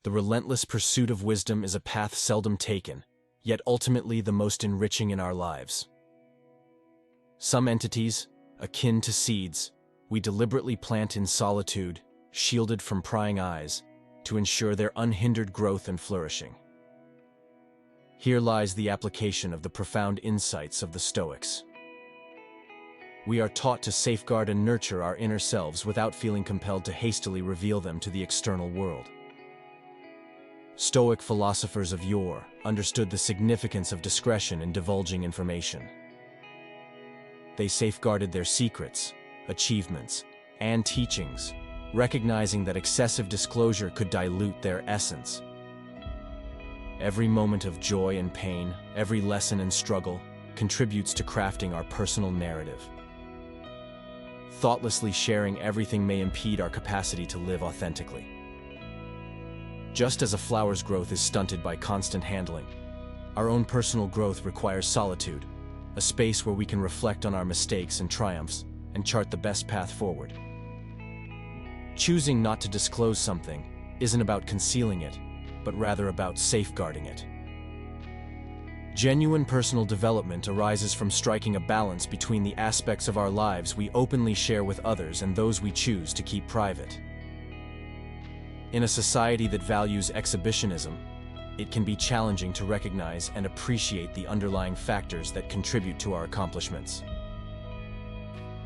The relentless pursuit of wisdom is a path seldom taken, yet ultimately the most enriching in our lives. Some entities, akin to seeds, we deliberately plant in solitude, shielded from prying eyes, to ensure their unhindered growth and flourishing. Here lies the application of the profound insights of the Stoics. We are taught to safeguard and nurture our inner selves without feeling compelled to hastily reveal them to the external world. Stoic philosophers of yore understood the significance of discretion in divulging information. They safeguarded their secrets, achievements, and teachings, recognizing that excessive disclosure could dilute their essence. Every moment of joy and pain, every lesson and struggle, contributes to crafting our personal narrative. Thoughtlessly sharing everything may impede our capacity to live authentically. Just as a flower's growth is stunted by constant handling, our own personal growth requires solitude, a space where we can reflect on our mistakes and triumphs and chart the best path forward. Choosing not to disclose something isn't about concealing it, but rather about safeguarding it. Genuine personal development arises from striking a balance between the aspects of our lives we openly share with others and those we choose to keep private. In a society that values exhibitionism, it can be challenging to recognize and appreciate the underlying factors that contribute to our accomplishments.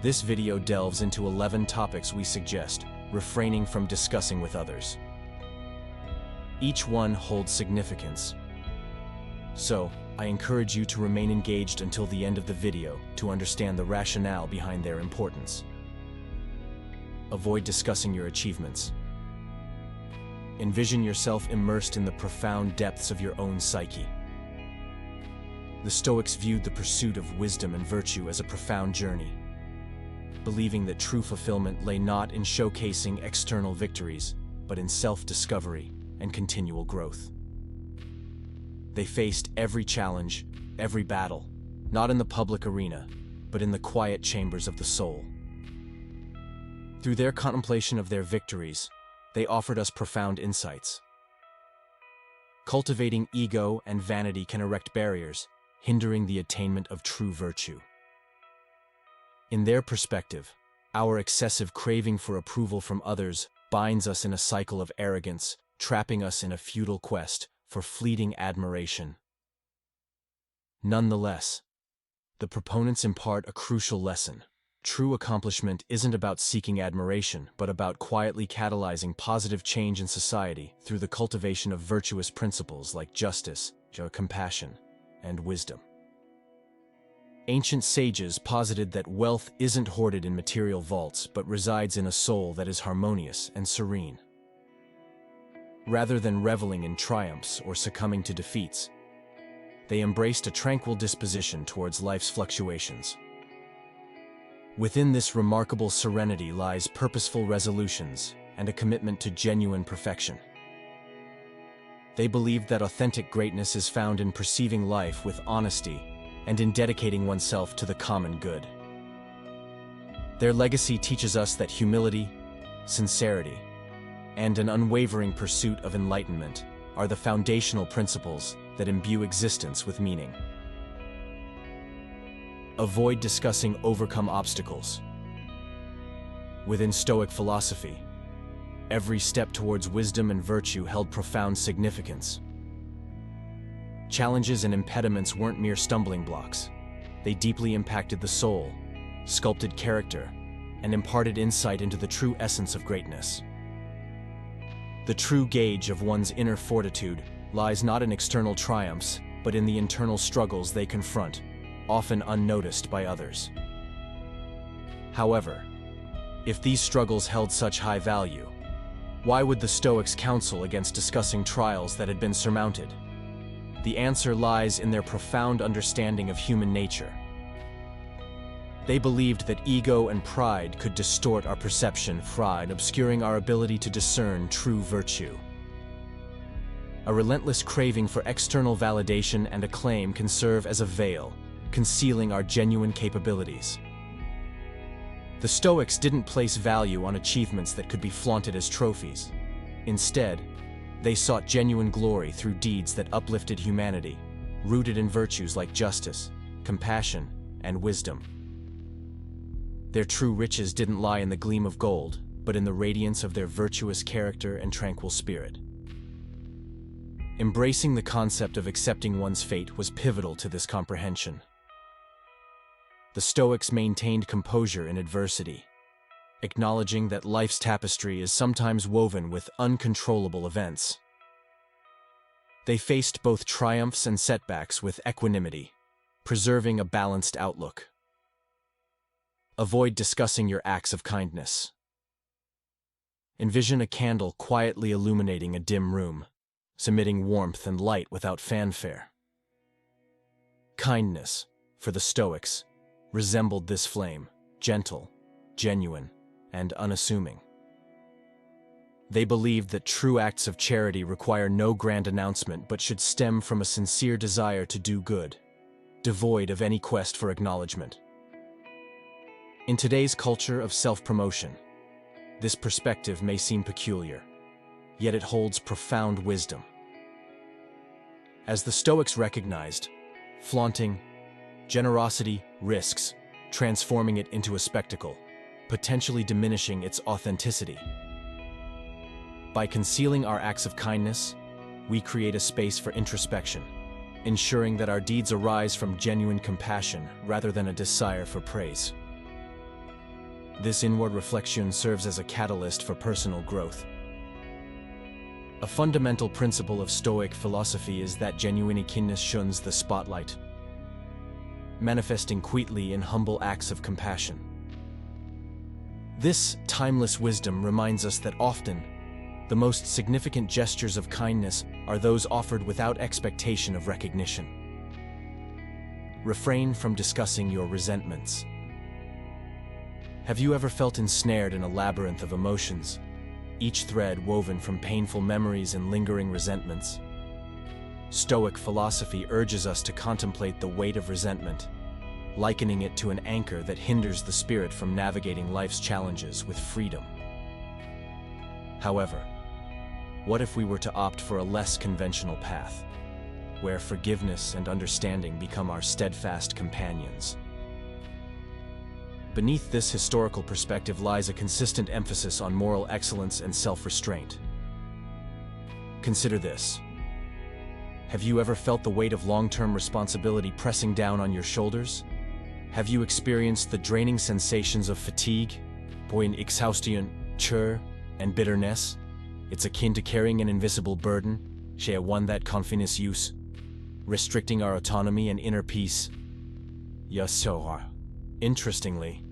This video delves into 11 topics we suggest refraining from discussing with others. Each one holds significance. So, I encourage you to remain engaged until the end of the video to understand the rationale behind their importance. Avoid discussing your achievements. Envision yourself immersed in the profound depths of your own psyche. The Stoics viewed the pursuit of wisdom and virtue as a profound journey, believing that true fulfillment lay not in showcasing external victories, but in self-discovery and continual growth. They faced every challenge, every battle, not in the public arena, but in the quiet chambers of the soul. Through their contemplation of their victories, they offered us profound insights. Cultivating ego and vanity can erect barriers, hindering the attainment of true virtue. In their perspective, our excessive craving for approval from others binds us in a cycle of arrogance, trapping us in a futile quest for fleeting admiration. Nonetheless, the proponents impart a crucial lesson. True accomplishment isn't about seeking admiration, but about quietly catalyzing positive change in society through the cultivation of virtuous principles like justice, compassion, and wisdom. Ancient sages posited that wealth isn't hoarded in material vaults, but resides in a soul that is harmonious and serene. Rather than reveling in triumphs or succumbing to defeats, they embraced a tranquil disposition towards life's fluctuations. Within this remarkable serenity lies purposeful resolutions and a commitment to genuine perfection. They believed that authentic greatness is found in perceiving life with honesty and in dedicating oneself to the common good. Their legacy teaches us that humility, sincerity, and an unwavering pursuit of enlightenment are the foundational principles that imbue existence with meaning. Avoid discussing overcome obstacles. Within Stoic philosophy, every step towards wisdom and virtue held profound significance. Challenges and impediments weren't mere stumbling blocks. They deeply impacted the soul, sculpted character, and imparted insight into the true essence of greatness. The true gauge of one's inner fortitude lies not in external triumphs, but in the internal struggles they confront, often unnoticed by others. However, if these struggles held such high value, why would the Stoics counsel against discussing trials that had been surmounted? The answer lies in their profound understanding of human nature. They believed that ego and pride could distort our perception, obscuring our ability to discern true virtue. A relentless craving for external validation and acclaim can serve as a veil, concealing our genuine capabilities. The Stoics didn't place value on achievements that could be flaunted as trophies. Instead, They sought genuine glory through deeds that uplifted humanity, rooted in virtues like justice, compassion, and wisdom. Their true riches didn't lie in the gleam of gold, but in the radiance of their virtuous character and tranquil spirit. Embracing the concept of accepting one's fate was pivotal to this comprehension. The Stoics maintained composure in adversity, acknowledging that life's tapestry is sometimes woven with uncontrollable events. They faced both triumphs and setbacks with equanimity, preserving a balanced outlook. Avoid discussing your acts of kindness. Envision a candle quietly illuminating a dim room, emitting warmth and light without fanfare. Kindness, for the Stoics, resembled this flame, gentle, genuine, and unassuming. They believed that true acts of charity require no grand announcement but should stem from a sincere desire to do good, devoid of any quest for acknowledgement. In today's culture of self-promotion, this perspective may seem peculiar, yet it holds profound wisdom. As the Stoics recognized, flaunting generosity risks transforming it into a spectacle, potentially diminishing its authenticity. By concealing our acts of kindness, we create a space for introspection, ensuring that our deeds arise from genuine compassion rather than a desire for praise. This inward reflection serves as a catalyst for personal growth. A fundamental principle of Stoic philosophy is that genuine kindness shuns the spotlight, manifesting quietly in humble acts of compassion. This timeless wisdom reminds us that often, the most significant gestures of kindness are those offered without expectation of recognition. Refrain from discussing your resentments. Have you ever felt ensnared in a labyrinth of emotions, each thread woven from painful memories and lingering resentments? Stoic philosophy urges us to contemplate the weight of resentment, likening it to an anchor that hinders the spirit from navigating life's challenges with freedom. However, what if we were to opt for a less conventional path, where forgiveness and understanding become our steadfast companions? Beneath this historical perspective lies a consistent emphasis on moral excellence and self-restraint. Consider this. Have you ever felt the weight of long-term responsibility pressing down on your shoulders? Have you experienced the draining sensations of fatigue, exhaustion, and bitterness? It's akin to carrying an invisible burden, one that confines us, restricting our autonomy and inner peace. Interestingly,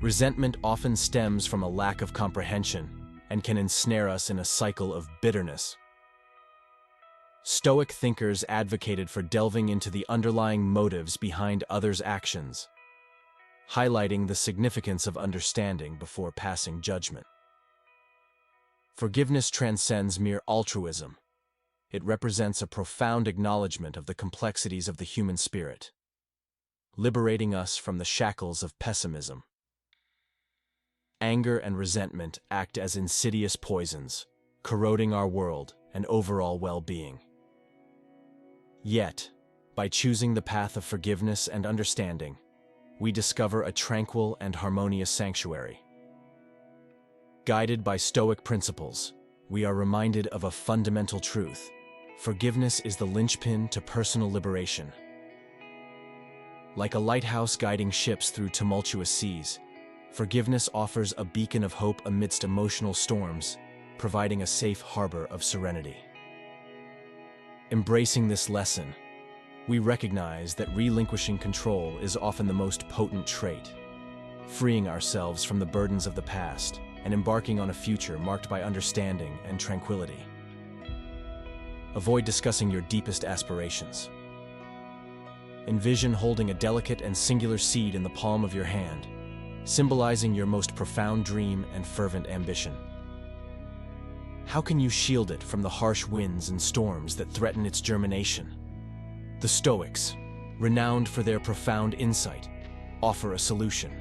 resentment often stems from a lack of comprehension and can ensnare us in a cycle of bitterness. Stoic thinkers advocated for delving into the underlying motives behind others' actions, highlighting the significance of understanding before passing judgment. Forgiveness transcends mere altruism. It represents a profound acknowledgement of the complexities of the human spirit, liberating us from the shackles of pessimism. Anger and resentment act as insidious poisons, corroding our world and overall well-being. Yet, by choosing the path of forgiveness and understanding, we discover a tranquil and harmonious sanctuary. Guided by Stoic principles, we are reminded of a fundamental truth: forgiveness is the linchpin to personal liberation. Like a lighthouse guiding ships through tumultuous seas, forgiveness offers a beacon of hope amidst emotional storms, providing a safe harbor of serenity. Embracing this lesson, we recognize that relinquishing control is often the most potent trait, freeing ourselves from the burdens of the past and embarking on a future marked by understanding and tranquility. Avoid discussing your deepest aspirations. Envision holding a delicate and singular seed in the palm of your hand, symbolizing your most profound dream and fervent ambition. How can you shield it from the harsh winds and storms that threaten its germination? The Stoics, renowned for their profound insight, offer a solution.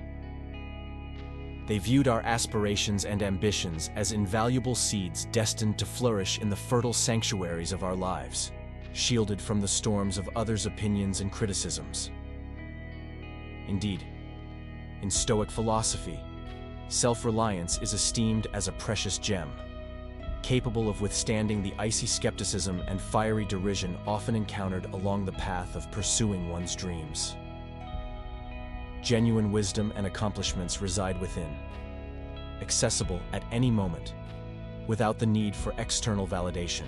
They viewed our aspirations and ambitions as invaluable seeds destined to flourish in the fertile sanctuaries of our lives, shielded from the storms of others' opinions and criticisms. Indeed, in Stoic philosophy, self-reliance is esteemed as a precious gem, capable of withstanding the icy skepticism and fiery derision often encountered along the path of pursuing one's dreams. Genuine wisdom and accomplishments reside within, accessible at any moment, without the need for external validation.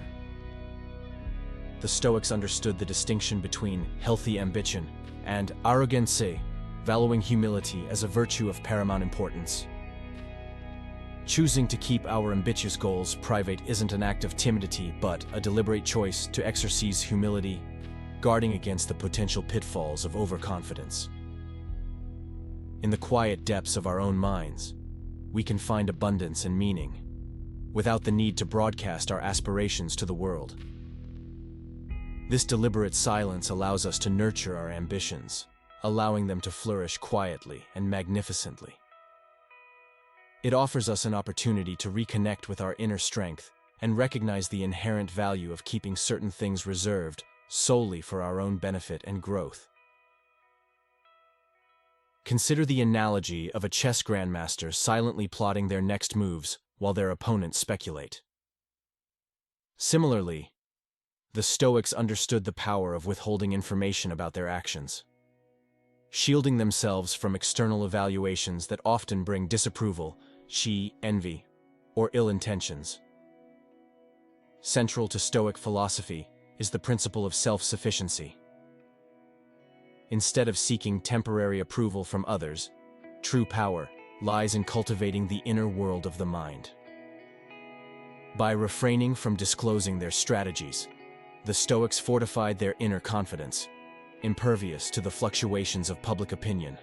The Stoics understood the distinction between healthy ambition and arrogance, valuing humility as a virtue of paramount importance. Choosing to keep our ambitious goals private isn't an act of timidity, but a deliberate choice to exercise humility, guarding against the potential pitfalls of overconfidence. In the quiet depths of our own minds, we can find abundance and meaning, without the need to broadcast our aspirations to the world. This deliberate silence allows us to nurture our ambitions, allowing them to flourish quietly and magnificently. It offers us an opportunity to reconnect with our inner strength and recognize the inherent value of keeping certain things reserved solely for our own benefit and growth. Consider the analogy of a chess grandmaster silently plotting their next moves while their opponents speculate. Similarly, the Stoics understood the power of withholding information about their actions, shielding themselves from external evaluations that often bring disapproval, envy, or ill intentions. Central to Stoic philosophy is the principle of self-sufficiency. Instead of seeking temporary approval from others, true power lies in cultivating the inner world of the mind. By refraining from disclosing their strategies, the Stoics fortified their inner confidence, impervious to the fluctuations of public opinion.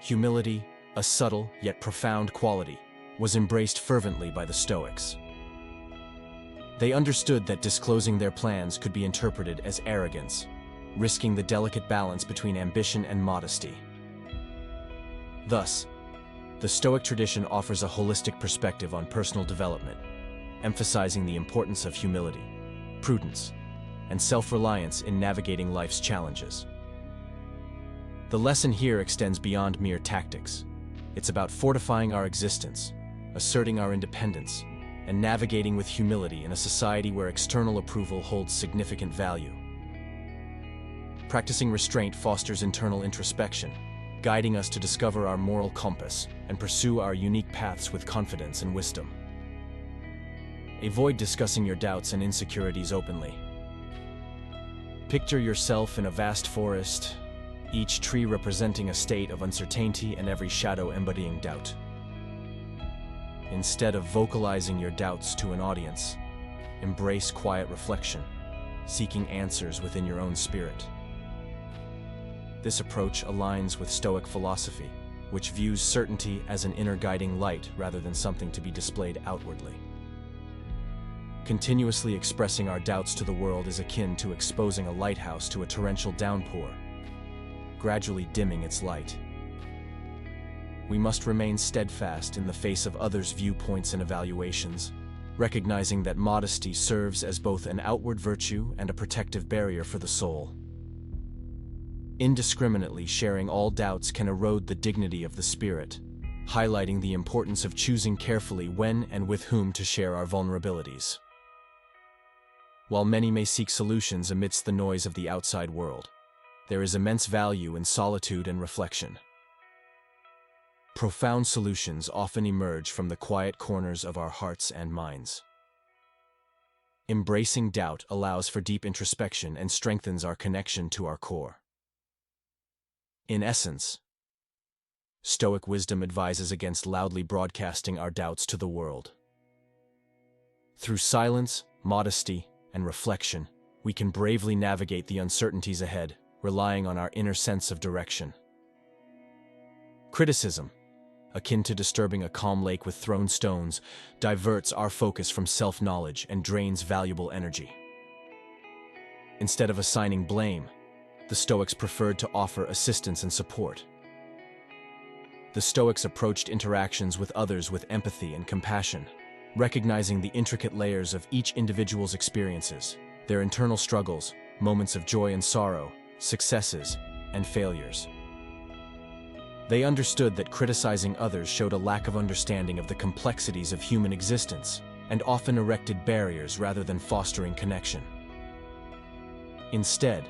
Humility, a subtle yet profound quality, was embraced fervently by the Stoics. They understood that disclosing their plans could be interpreted as arrogance, risking the delicate balance between ambition and modesty. Thus, the Stoic tradition offers a holistic perspective on personal development, emphasizing the importance of humility, prudence, and self-reliance in navigating life's challenges. The lesson here extends beyond mere tactics. It's about fortifying our existence, asserting our independence, and navigating with humility in a society where external approval holds significant value. Practicing restraint fosters internal introspection, guiding us to discover our moral compass and pursue our unique paths with confidence and wisdom. Avoid discussing your doubts and insecurities openly. Picture yourself in a vast forest, each tree representing a state of uncertainty and every shadow embodying doubt. Instead of vocalizing your doubts to an audience, embrace quiet reflection, seeking answers within your own spirit. This approach aligns with Stoic philosophy, which views certainty as an inner guiding light rather than something to be displayed outwardly. Continuously expressing our doubts to the world is akin to exposing a lighthouse to a torrential downpour, gradually dimming its light. We must remain steadfast in the face of others' viewpoints and evaluations, recognizing that modesty serves as both an outward virtue and a protective barrier for the soul. Indiscriminately sharing all doubts can erode the dignity of the spirit, highlighting the importance of choosing carefully when and with whom to share our vulnerabilities. While many may seek solutions amidst the noise of the outside world, there is immense value in solitude and reflection. Profound solutions often emerge from the quiet corners of our hearts and minds. Embracing doubt allows for deep introspection and strengthens our connection to our core. In essence, Stoic wisdom advises against loudly broadcasting our doubts to the world. Through silence, modesty, and reflection, we can bravely navigate the uncertainties ahead, relying on our inner sense of direction. Criticism, akin to disturbing a calm lake with thrown stones, diverts our focus from self-knowledge and drains valuable energy. Instead of assigning blame, the Stoics preferred to offer assistance and support. The Stoics approached interactions with others with empathy and compassion, recognizing the intricate layers of each individual's experiences, their internal struggles, moments of joy and sorrow, successes, and failures. They understood that criticizing others showed a lack of understanding of the complexities of human existence and often erected barriers rather than fostering connection. Instead,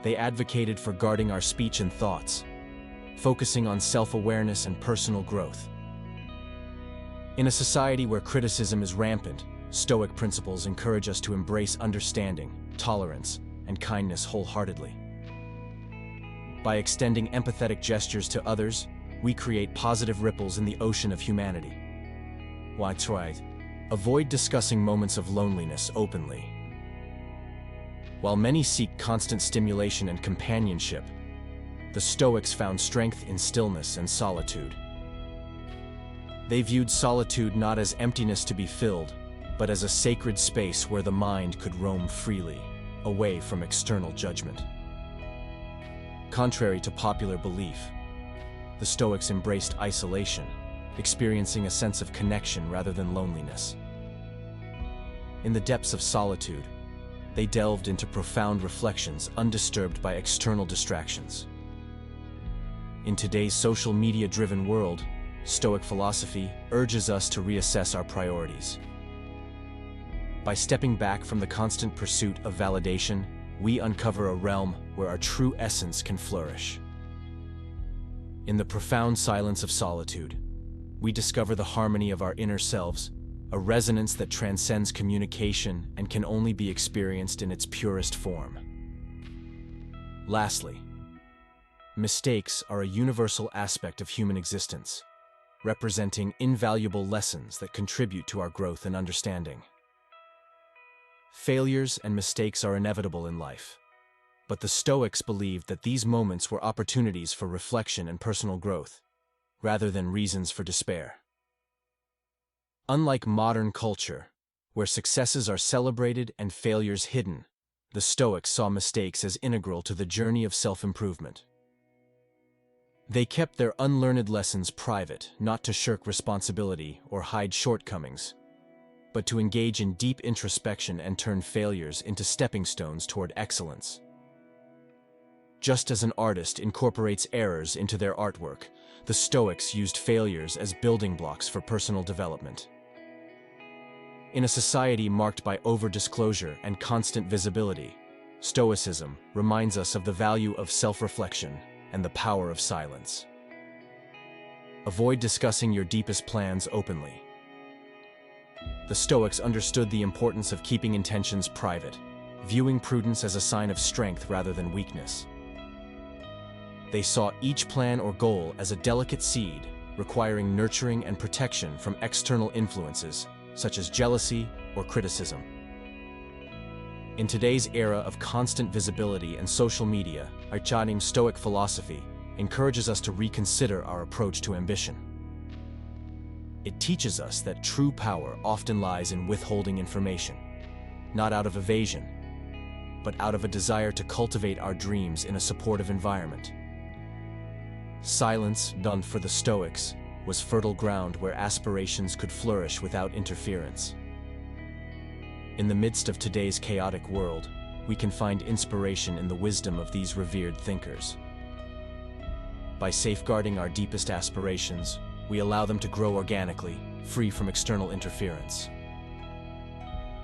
they advocated for guarding our speech and thoughts, focusing on self-awareness and personal growth. In a society where criticism is rampant, Stoic principles encourage us to embrace understanding, tolerance, and kindness wholeheartedly. By extending empathetic gestures to others, we create positive ripples in the ocean of humanity. Avoid discussing moments of loneliness openly. While many seek constant stimulation and companionship, the Stoics found strength in stillness and solitude. They viewed solitude not as emptiness to be filled, but as a sacred space where the mind could roam freely, away from external judgment. Contrary to popular belief, the Stoics embraced isolation, experiencing a sense of connection rather than loneliness. In the depths of solitude, they delved into profound reflections undisturbed by external distractions. In today's social media-driven world, Stoic philosophy urges us to reassess our priorities. By stepping back from the constant pursuit of validation, we uncover a realm where our true essence can flourish. In the profound silence of solitude, we discover the harmony of our inner selves, a resonance that transcends communication and can only be experienced in its purest form. Lastly, mistakes are a universal aspect of human existence, representing invaluable lessons that contribute to our growth and understanding. Failures and mistakes are inevitable in life, but the Stoics believed that these moments were opportunities for reflection and personal growth, rather than reasons for despair. Unlike modern culture, where successes are celebrated and failures hidden, the Stoics saw mistakes as integral to the journey of self-improvement. They kept their unlearned lessons private, not to shirk responsibility or hide shortcomings, but to engage in deep introspection and turn failures into stepping stones toward excellence. Just as an artist incorporates errors into their artwork, the Stoics used failures as building blocks for personal development. In a society marked by over-disclosure and constant visibility, Stoicism reminds us of the value of self-reflection and the power of silence. Avoid discussing your deepest plans openly. The Stoics understood the importance of keeping intentions private, viewing prudence as a sign of strength rather than weakness. They saw each plan or goal as a delicate seed, requiring nurturing and protection from external influences, such as jealousy or criticism. In today's era of constant visibility and social media, our Stoic philosophy encourages us to reconsider our approach to ambition. It teaches us that true power often lies in withholding information, not out of evasion, but out of a desire to cultivate our dreams in a supportive environment. Silence, done for the Stoics, was fertile ground where aspirations could flourish without interference. In the midst of today's chaotic world, we can find inspiration in the wisdom of these revered thinkers. By safeguarding our deepest aspirations, we allow them to grow organically, free from external interference.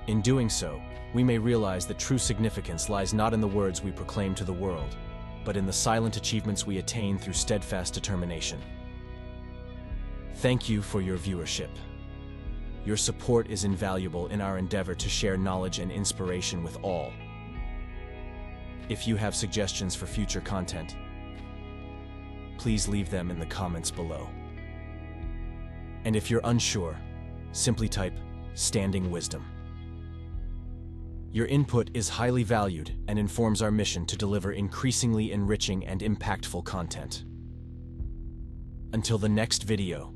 In doing so, we may realize that true significance lies not in the words we proclaim to the world, but in the silent achievements we attain through steadfast determination. Thank you for your viewership. Your support is invaluable in our endeavor to share knowledge and inspiration with all. If you have suggestions for future content, please leave them in the comments below. And if you're unsure, simply type "Standing Wisdom." Your input is highly valued and informs our mission to deliver increasingly enriching and impactful content. Until the next video,